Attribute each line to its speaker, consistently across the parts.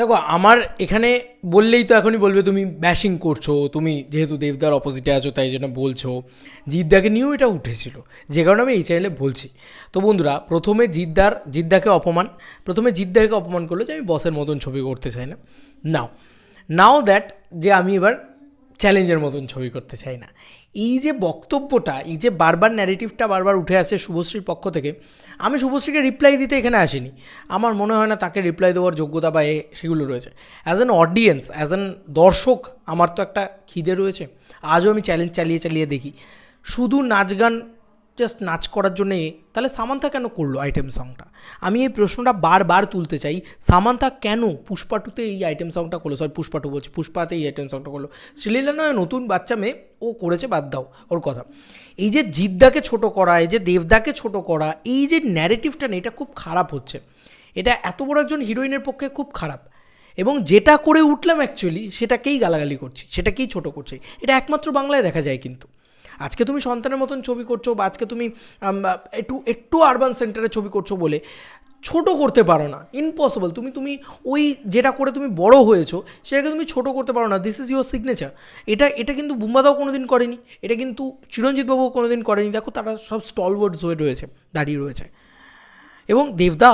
Speaker 1: দেখো আমার এখানে বললেই তো এখনই বলবে তুমি ব্যাশিং করছো, তুমি যেহেতু দেবদার অপোজিটে আছো তাই জন্য বলছো। জিদ্দাকে নিয়েও এটা উঠেছিল, যে কারণে আমি এই চ্যানেলে বলছি। তো বন্ধুরা, প্রথমে জিদ্দাকে অপমান করলো যে আমি বসের মতন ছবি করতে চাই না। নাও দ্যাট যে আমি এবার চ্যালেঞ্জের মতন ছবি করতে চাই না, এই যে বক্তব্যটা, এই যে বারবার ন্যারেটিভটা বারবার উঠে আসছে শুভশ্রীর পক্ষ থেকে, আমি শুভশ্রীকে রিপ্লাই দিতে এখানে আসিনি। আমার মনে হয় না তাকে রিপ্লাই দেওয়ার যোগ্যতা বা সেগুলো রয়েছে। As an audience, as an দর্শক, আমার তো একটা খিদে রয়েছে। আজও আমি চ্যালেঞ্জ চালিয়ে চালিয়ে দেখি, শুধু নাচ গান, জাস্ট নাচ করার জন্যে। তাহলে সামান্থা কেন করলো আইটেম সংটা? আমি এই প্রশ্নটা বারবার তুলতে চাই। সামান্থা কেন পুষ্পাটুতে এই আইটেম সংটা করলো? পুষ্পাটু বলছি, পুষ্পাতে এই আইটেম সংটা করলো। শ্রীলীলা নয়, নতুন বাচ্চা মেয়ে, ও করেছে, বাদ দাও ওর কথা। এই যে জিদ্দাকে ছোট করা, এই যে দেবদাকে ছোট করা, এই যে ন্যারেটিভটা না, এটা খুব খারাপ হচ্ছে। এটা এত বড় একজন হিরোইনের পক্ষে খুব খারাপ। এবং যেটা করে উঠলাম অ্যাকচুয়ালি সেটাকেই গালাগালি করছি, সেটাকেই ছোট করছি। এটা একমাত্র বাংলায় দেখা যায়। কিন্তু আজকে তুমি সন্তানের মতন ছবি করছো, বা আজকে তুমি একটু আরবান সেন্টারে ছবি করছো বলে ছোট করতে পারো না। ইম্পসিবল। তুমি ওই যেটা করে তুমি বড় হয়েছো সেটাকে তুমি ছোট করতে পারো না। This is your signature. এটা কিন্তু বুম্বাদাও কোনো দিন করেনি, এটা কিন্তু চিরঞ্জিতবাবুও কোনো দিন করেনি। দেখো তারা সব স্টলওয়ার্ডস হয়ে রয়েছে, দাঁড়িয়ে রয়েছে। এবং দেবদা,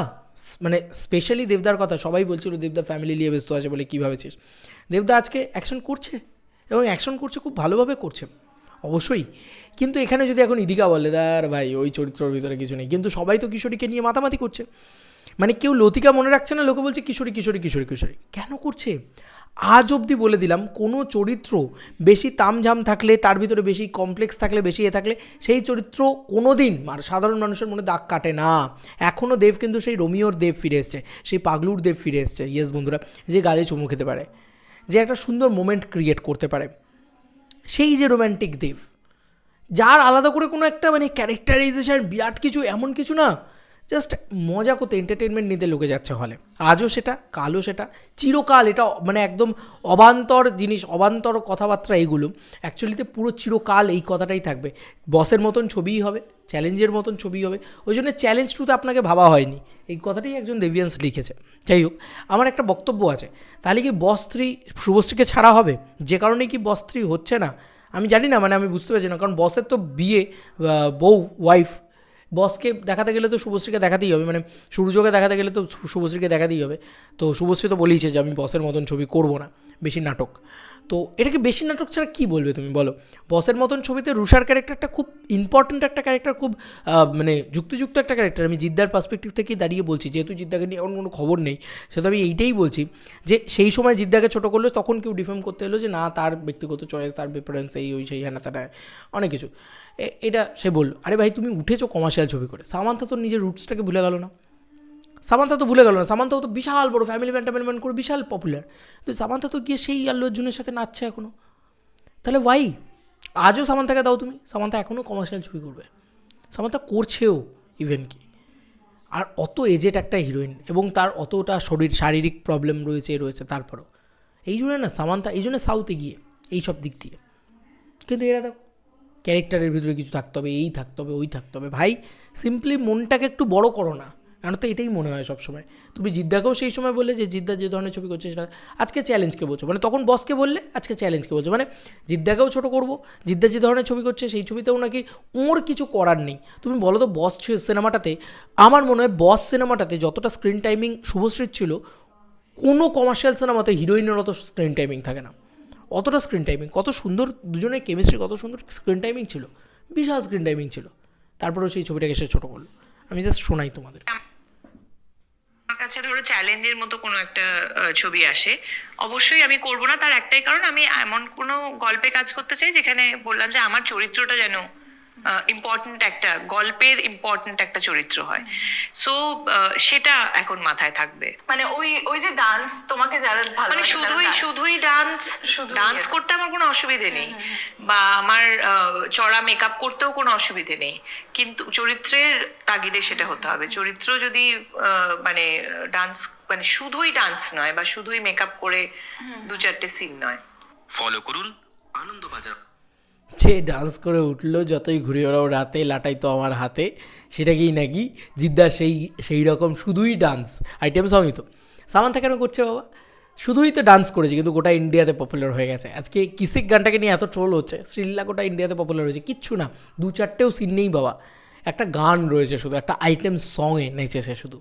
Speaker 1: মানে স্পেশালি দেবদার কথা সবাই বলছিল দেবদা ফ্যামিলি নিয়ে ব্যস্ত আছে বলে, কী ভাবেছিস? দেবদা আজকে অ্যাকশন করছে, এবং অ্যাকশন করছে, খুব ভালোভাবে করছে অবশ্যই। কিন্তু এখানে যদি এখন ইদিকা বলে দার ভাই ওই চরিত্রের ভিতরে কিছু নেই, কিন্তু সবাই তো কিশোরীকে নিয়ে মাতামাতি করছে। মানে কেউ লতিকা মনে রাখছে না, লোকে বলছে কিশোরী কিশোরী কিশোরী কিশোরী। কেন করছে? আজ অবধি বলে দিলাম, কোনো চরিত্র বেশি তামঝাম থাকলে, তার ভিতরে বেশি কমপ্লেক্স থাকলে, বেশি থাকলে, সেই চরিত্র কোনো দিন সাধারণ মানুষের মনে দাগ কাটে না। এখনও দেব কিন্তু সেই রোমিওর দেব ফিরে এসছে, সেই পাগলুর দেব ফিরে এসছে। ইয়েস বন্ধুরা, যে গালে চুমু খেতে পারে, যে একটা সুন্দর মোমেন্ট ক্রিয়েট করতে পারে, সেই যে রোম্যান্টিক দেব, যার আলাদা করে কোনো একটা মানে ক্যারেক্টারাইজেশন বিরাট কিছু এমন কিছু না, জাস্ট মজা করতে, এন্টারটেনমেন্ট নিতে লোকে যাচ্ছে হলে। আজও সেটা, কালও সেটা, চিরকাল এটা মানে একদম অবান্তর জিনিস, অবান্তর কথাবার্তা এগুলো। অ্যাকচুয়ালিতে পুরো চিরকাল এই কথাটাই থাকবে। বসের মতন ছবিই হবে, চ্যালেঞ্জের মতন ছবিই হবে। ওই জন্য চ্যালেঞ্জ টুতে আপনাকে ভাবা হয়নি, এই কথাটাই একজন দেবিয়ান্স লিখেছে। যাই হোক, আমার একটা বক্তব্য আছে। তাহলে কি বস 3 শুভশ্রীকে ছাড়া হবে? যে কারণে কি বস 3 হচ্ছে না আমি জানি না, মানে আমি বুঝতে পারছি না। কারণ বসের তো বিয়ে, বউ, ওয়াইফ, বসকে দেখাতে গেলে তো শুভশ্রীকে দেখাতেই হবে, মানে সূর্যকে দেখাতে গেলে তো শুভশ্রীকে দেখাতেই হবে। তো শুভশ্রী তো বলেইছে যে আমি বসের মতন ছবি করব না, বেশি নাটক। তো এটাকে বেশি নাটক ছাড়া কী বলবে তুমি বলো? বসের মতন ছবিতে রুষার ক্যারেক্টারটা খুব ইম্পর্ট্যান্ট একটা ক্যারেক্টার, খুব মানে যুক্তিযুক্ত একটা ক্যারেক্টার। আমি জিদ্দার পার্সপেক্টিভ থেকেই দাঁড়িয়ে বলছি, যেহেতু জিদ্দাকে নিয়ে এমন কোনো খবর নেই, সেটা আমি এইটাই বলছি যে সেই সময় জিদ্দাকে ছোটো করলো, তখন কেউ ডিফেম করতে এলো যে না তার ব্যক্তিগত চয়েস, তার প্রেফারেন্স, এই ওই সেই হ্যানা তারা অনেক কিছু। এটা সে বললো, আরে ভাই তুমি উঠেছো কমার্শিয়াল ছবি করে। সামান্থা তো নিজের রুটসটাকে ভুলে গেল না। সামান্থাও তো বিশাল বড় ফ্যামিলি ম্যান করে বিশাল পপুলার। তো সামান্থা তো গিয়ে সেই আল্লু অর্জুনের সাথে নাচছে এখনও। তাহলে ওয়াই আজও সামান্থাকে দাও তুমি? সামান্থা এখনও কমার্শিয়াল ছবি করবে, সামান্থা করছেও ইভেন কি। আর অত এজেড একটা হিরোইন, এবং তার অতটা শারীরিক প্রবলেম রয়েছে তারপরও এই জন্য না সামান্থা, এই জন্য সাউথে গিয়ে এই সব দিক দিয়ে। কিন্তু এরা দেখো ক্যারেক্টারের ভিতরে কিছু থাকতে হবে, এই থাকতে হবে, ওই থাকতে হবে। ভাই সিম্পলি মনটাকে একটু বড় করো না। আমার তো এটাই মনে হয় সবসময়। তুমি জিদ্দাকেও সেই সময় বললে যে জিদ্দা যে ধরনের ছবি করছে সেটা, আজকে চ্যালেঞ্জকে বলছো, মানে তখন বসকে বললে, আজকে চ্যালেঞ্জকে বলছো, মানে জিদ্দাকেও ছোটো করবো। জিদ্দা যে ধরনের ছবি করছে সেই ছবিতেও নাকি ওর কিছু করার নেই। তুমি বলো তো বস সিনেমাটাতে, আমার মনে হয় বস সিনেমাটাতে যতটা স্ক্রিন টাইমিং শুভশ্রীর ছিল, কোনো কমার্শিয়াল সিনেমাতে হিরোইনের অত স্ক্রিন টাইমিং থাকে না। অতটা স্ক্রিন টাইমিং, কত সুন্দর দুজনের কেমিস্ট্রি, কত সুন্দর স্ক্রিন টাইমিং ছিল, বিশাল স্ক্রিন টাইমিং ছিল। তারপরেও সেই ছবিটাকে সে ছোটো করলো। আমি জাস্ট শোনাই তোমাদের।
Speaker 2: আমার কাছে ধরো চ্যালেঞ্জের মতো কোনো একটা ছবি আসে, অবশ্যই আমি করব না। তার একটাই কারণ, আমি এমন কোনো গল্পে কাজ করতে চাই যেখানে বললাম যে আমার চরিত্রটা যেন ইম্পর্টেন্ট, একটা গল্পের ইম্পর্টেন্ট একটা চরিত্র হয়। সো সেটা এখন মাথায় থাকবে।
Speaker 3: মানে ওই ওই যে ডান্স, তোমাকে যারা ভালো
Speaker 2: মানে শুধুই ডান্স করতে আমার কোনো অসুবিধে নেই, বা আমার চড়া মেকআপ করতেও কোনো অসুবিধে নেই, কিন্তু চরিত্রের তাগিদে সেটা হতে হবে। চরিত্র যদি মানে ডান্স, মানে শুধুই ডান্স নয়, বা শুধুই মেকআপ করে 2-4টে সিন নয়।
Speaker 4: ফলো করুন আনন্দবাজার।
Speaker 1: যে ডান্স করে উঠলো, যতই ঘুরে ওরাও রাতে, লাটাই তো আমার হাতে, সেটাকেই নাকি জিদ্দার সেই রকম শুধুই ডান্স আইটেম সঙ্গই। তো সামান্থা কেন করছে বাবা? শুধুই তো ডান্স করেছি কিন্তু গোটা ইন্ডিয়াতে পপুলার হয়ে গেছে। আজকে কিসিক গানটাকে নিয়ে এত ট্রোল হচ্ছে, শ্রীলীলা গোটা ইন্ডিয়াতে পপুলার হয়েছে, কিচ্ছু না, 2-4টেও সিন নেই বাবা, একটা গান রয়েছে শুধু, একটা আইটেম সঙে নেচেছে শুধু।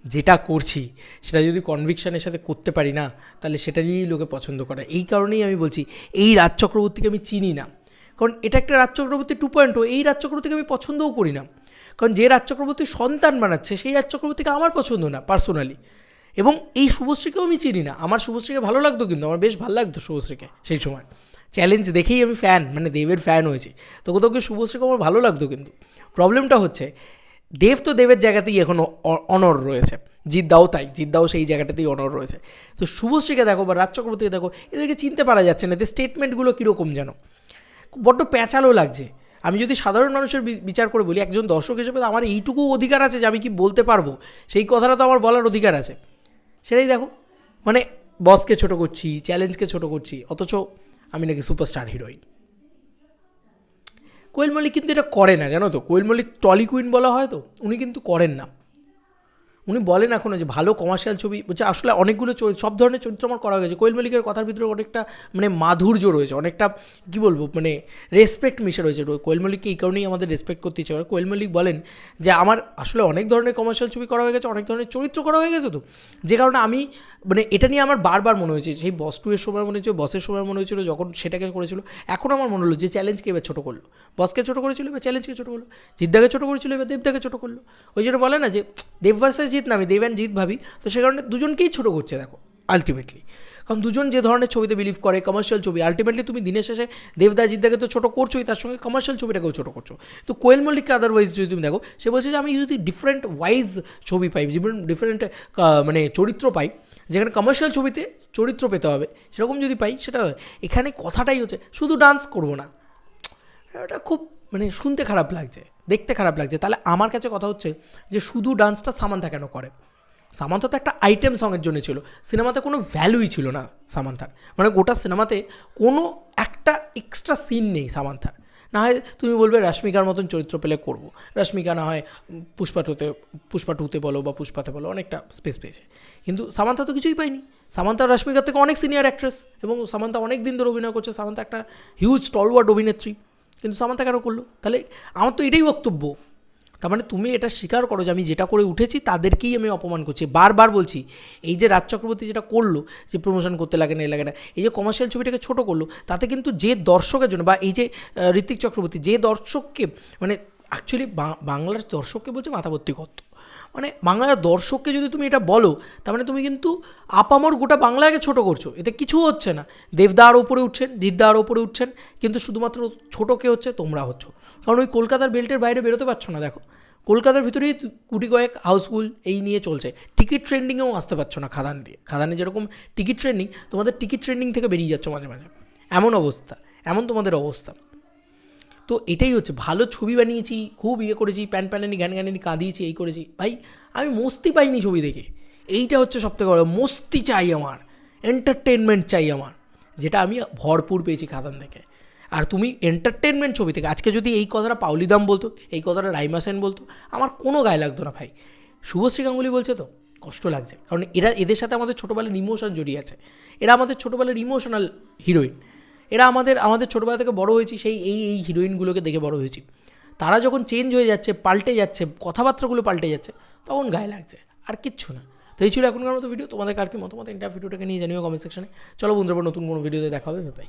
Speaker 1: যেটা করছি সেটা যদি কনভিকশনের সাথে করতে পারি না, তাহলে সেটা নিয়েই লোকে পছন্দ করে। এই কারণেই আমি বলছি এই রাজ চক্রবর্তীকে আমি চিনি না, কারণ এটা একটা রাজ চক্রবর্তী 2.0। এই রাজ চক্রবর্তীকে আমি পছন্দও করি না, কারণ যে রাজ চক্রবর্তীর সন্তান বানাচ্ছে সেই রাজ চক্রবর্তীকে আমার পছন্দ না পার্সোনালি। এবং এই শুভশ্রীকেও আমি চিনি না। আমার শুভশ্রীকে ভালো লাগতো, কিন্তু আমার বেশ ভালো লাগতো শুভশ্রীকে সেই সময়, চ্যালেঞ্জ দেখেই আমি ফ্যান, মানে দেবের ফ্যান হয়েছি, তো কোথাও শুভশ্রীকে আমার ভালো লাগতো। কিন্তু প্রবলেমটা হচ্ছে দেব তো দেবের জায়গাতেই এখনও অনর রয়েছে, জিদ্দাও তাই, জিদ্দাও সেই জায়গাটাতেই অনর রয়েছে। তো শুভশ্রীকে দেখো বা রাজ চক্রবর্তীকে দেখো, এদেরকে চিনতে পারা যাচ্ছে না, এদের স্টেটমেন্টগুলো কীরকম যেন বড্ড প্যাঁচালো লাগছে। আমি যদি সাধারণ মানুষের বিচার করে বলি, একজন দর্শক হিসেবে আমার এইটুকু অধিকার আছে যে আমি কি বলতে পারবো, সেই কথাটা তো আমার বলার অধিকার আছে। সেটাই দেখো, মানে বসকে ছোটো করছি, চ্যালেঞ্জকে ছোটো করছি, অথচ আমি নাকি সুপারস্টার হিরোইন। কোয়েল মল্লিক কিন্তু এটা করে না, জানো তো, কোয়েল মল্লিক টলি কুইন বলা হয় তো, উনি কিন্তু করেন না। উনি বলেন এখনও যে ভালো কমার্শিয়াল ছবি বলছে, আসলে অনেকগুলো সব ধরনের চরিত্র আমার করা হয়েছে। কোয়েল মল্লিকের কথার ভিতরে অনেকটা মানে মাধুর্য রয়েছে, অনেকটা কী বলবো, মানে রেসপেক্ট মিশে রয়েছে। কোয়েল মল্লিককে এই কারণেই আমাদের রেসপেক্ট করতে ইচ্ছে করে। কোয়েল মল্লিক বলেন যে আমার আসলে অনেক ধরনের কমার্শিয়াল ছবি করা হয়ে গেছে, অনেক ধরনের চরিত্র করা হয়ে গেছে, তো যে কারণে আমি মানে এটা নিয়ে আমার বারবার মনে হয়েছে, সেই বস 2 এর সময় মনে হয়েছিল, বসের সময় মনে হয়েছিল যখন সেটাকে করেছিল, এখন আমার মনে হলো যে চ্যালেঞ্জকে এবার ছোটো করলো, বসকে ছোটো করেছিল এবার চ্যালেঞ্জকে ছোটো করলো, জিদ্দাকে ছোটো করেছিল এবার দেবদাকে ছোটো করলো। ওই যেটা বলে না যে দেব ভার্সেস জিৎ, না আমি দেব অ্যান্ড জিৎ ভাবি, তো সে কারণে দুজনকেই ছোটো করছে দেখো আলটিমেটলি, কারণ দুজন যে ধরনের ছবিতে বিলিভ করে, কমার্শিয়াল ছবি, আলটিমেটলি তুমি দিনের শেষে দেবদা জিদ্দাকে তো ছোটো করছোই, তার সঙ্গে কমার্শিয়াল ছবিটাকেও ছোটো করছো। তো কোয়েল মল্লিককে আদারওয়াইজ যদি তুমি দেখো, সে বলছে যে আমি যদি ডিফারেন্ট ওয়াইজ ছবি পাই, ডিফারেন্ট মানে চরিত্র পাই, যেখানে কমার্শিয়াল ছবিতে চরিত্র পেতে হবে, সেরকম যদি পাই সেটা, এখানে কথাটাই হচ্ছে শুধু ডান্স করবো না। এটা খুব মানে শুনতে খারাপ লাগছে, দেখতে খারাপ লাগছে। তাহলে আমার কাছে কথা হচ্ছে যে শুধু ডান্সটা সামান্থা কেন করে? সামান্থা তো একটা আইটেম সঙের জন্য ছিল, সিনেমাতে কোনো ভ্যালুই ছিল না সামান্থার, মানে গোটা সিনেমাতে কোনো একটা এক্সট্রা সিন নেই সামান্থার। না হয় তুমি বলবে রশ্মিকার মতন চরিত্র পেলে করবো, রশ্মিকা না হয় পুষ্পা টুতে বলো বা পুষ্পাতে বলো অনেকটা স্পেস পেয়েছে, কিন্তু সামান্থা তো কিছুই পায়নি। সামান্থা রশ্মিকার থেকে অনেক সিনিয়র অ্যাক্ট্রেস, এবং সামান্থা অনেক দিন ধরে অভিনয় করছে, সামান্থা একটা হিউজ স্টলওয়ার্ড অভিনেত্রী, কিন্তু সামান্থা কেন করলো? তাহলে আমার তো এটাই বক্তব্য। তার মানে তুমি এটা স্বীকার করো যে আমি যেটা করে উঠেছি তাদেরকেই আমি অপমান করছি। বারবার বলছি, এই যে রাজ চক্রবর্তী যেটা করলো, যে প্রমোশন করতে লাগে না, লাগে না, এই যে কমার্শিয়াল ছবিটাকে ছোটো করলো, তাতে কিন্তু যে দর্শকের জন্য, বা এই যে ঋত্বিক চক্রবর্তী যে দর্শককে, মানে অ্যাকচুয়ালি বাংলার দর্শককে বলছে মাথাভর্তি কত, মানে বাংলার দর্শককে যদি তুমি এটা বলো, তার মানে তুমি কিন্তু আপামর গোটা বাংলাকে ছোটো করছো, এতে কিছু হচ্ছে না। দেবদা আরও উপরে উঠছেন, জিদ্দা আরও উপরে উঠছেন, কিন্তু শুধুমাত্র ছোটো কে হচ্ছে? তোমরা হচ্ছ, কারণ ওই কলকাতার বেল্টের বাইরে বেরোতে পারছো না। দেখো কলকাতার ভিতরেই কুটি কয়েক হাউসফুল এই নিয়ে চলছে, টিকিট ট্রেন্ডিংয়েও আসতে পারছো না খাদান দিয়ে। খাদানে যেরকম টিকিট ট্রেন্ডিং, তোমাদের টিকিট ট্রেন্ডিং থেকে বেরিয়ে যাচ্ছ মাঝে মাঝে, এমন অবস্থা, এমন তোমাদের অবস্থা। তো এটাই হচ্ছে, ভালো ছবি বানিয়েছি, খুব করেছি, প্যানানি ঘ্যানানি কাঁদিয়েছি, এই করেছি, ভাই আমি মস্তি পাইনি ছবি দেখে, এইটা হচ্ছে সবথেকে বড়। মস্তি চাই আমার, এন্টারটেনমেন্ট চাই আমার, যেটা আমি ভরপুর পেয়েছি খাদান থেকে। আর তুমি এন্টারটেনমেন্ট ছবি থেকে, আজকে যদি এই কথাটা পাউলিদাম বলতো, এই কথাটা রাইমা সেন বলতো, আমার কোনো গায়ে লাগতো না ভাই। শুভশ্রী গাঙ্গুলি বলছে তো কষ্ট লাগছে, কারণ এদের সাথে আমাদের ছোটোবেলার ইমোশন জড়িয়ে আছে, এরা আমাদের ছোটোবেলার ইমোশনাল হিরোইন, এরা আমাদের ছোটোবেলা থেকে বড় হয়েছি সেই এই হিরোইনগুলোকে দেখে বড় হয়েছি। তারা যখন চেঞ্জ হয়ে যাচ্ছে, পাল্টে যাচ্ছে, কথাবার্তাগুলো পাল্টে যাচ্ছে, তখন গায়ে লাগছে, আর কিচ্ছু না। তো এই ছিল এখনকার মতো ভিডিও। তোমাদের কার কি মতামত, এটা ভিডিওটাকে নিয়ে জানিও কমেন্ট সেকশনে। চলো বন্ধুরা, নতুন কোনো ভিডিওতে দেখা হবে, বাই।